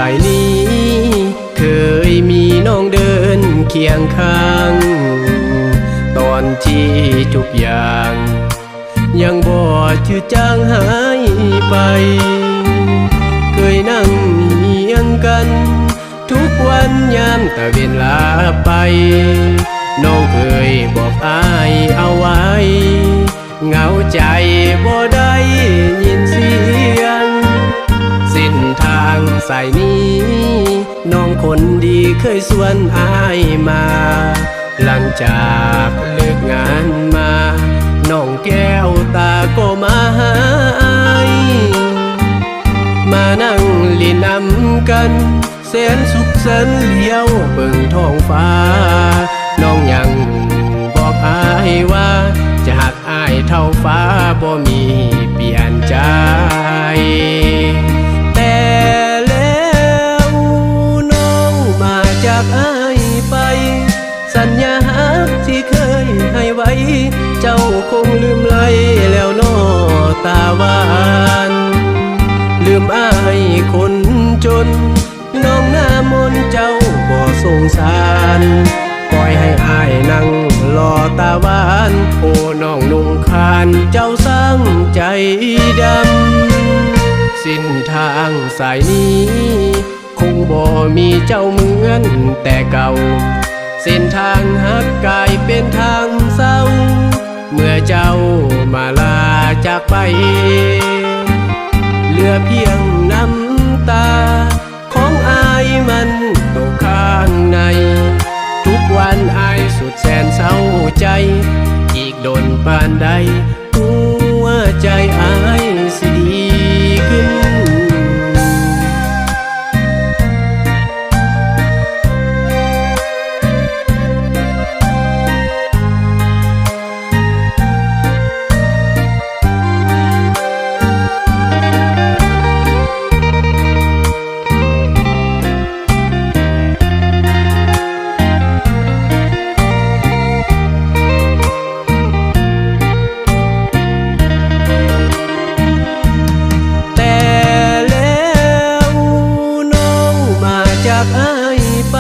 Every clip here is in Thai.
สายนี้เคยมีน้องเดินเคียงข้างตอนที่ทุกอย่างยังบ่จืดจางหายไปเคยนั่งเฮียงกันทุกวันยามตะเวนลาไปน้องเคยบอกอ้ายเอาไว้เหงาใจบ่ได้ยินเสียงเส้นทางสายนี้น้องคนดีเคยชวนอ้ายมาหลังจากเลิกงานมาน้องแก้วตาก็มาหาอ้ายมานั่งเล่นน้ำกันแสนสุขสันต์เลี้ยวเบิ่งท้องฟ้าน้องยังบอกอ้ายว่าจะหักอ้ายเท่าฟ้าบ่มีเปลี่ยนใจแต่แล้วน้องมาจากอ้ายไปสัญญาหักที่เคยให้ไว้เจ้าคงลืมไหลแล้วน้อตาหวานลืมอ้ายคนจนน้องหน้ามนเจ้าบ่สงสารปล่อยให้อ้ายนั่งรอตาหวานโอ้น้องนุ่งคานเจ้าสร้างใจดำสิ้นทางสายนี้คงบ่มีเจ้าเหมือนแต่เก่าเส้นทางหักกลายเป็นทางเศร้าเมื่อเจ้ามาลาจากไปเหลือเพียงน้ำตาของอายมันตกข้างในทุกวันอายสุดแสนเศร้าใจอีกโดนปานใดหัวใจอายสิดีขึ้นจากอ้ายไป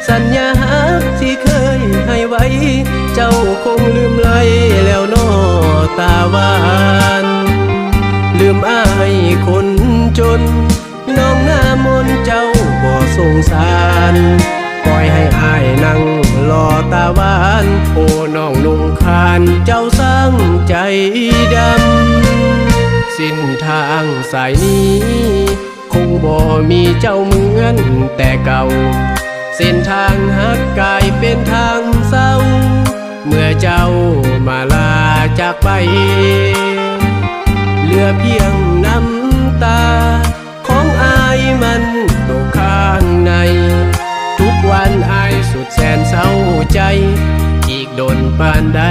สัญญาหักที่เคยให้ไว้เจ้าคงลืมไหลแล้วน้อตาหวานลืมอ้ายคนจนน้องหน้ามนเจ้าบ่สงสารปล่อยให้อ้ายนั่งรอตาหวานโอ้น้องนุ่งคานเจ้าสร้างใจดำสิ้นทางสายนี้คงบ่มีเจ้าเหมือนแต่เก่าเส้นทางหักกลายเป็นทางเศร้าเมื่อเจ้ามาลาจากไปเหลือเพียงน้ำตาของอายมันตกข้างในทุกวันอายสุดแสนเศร้าใจอีกโดนปานใด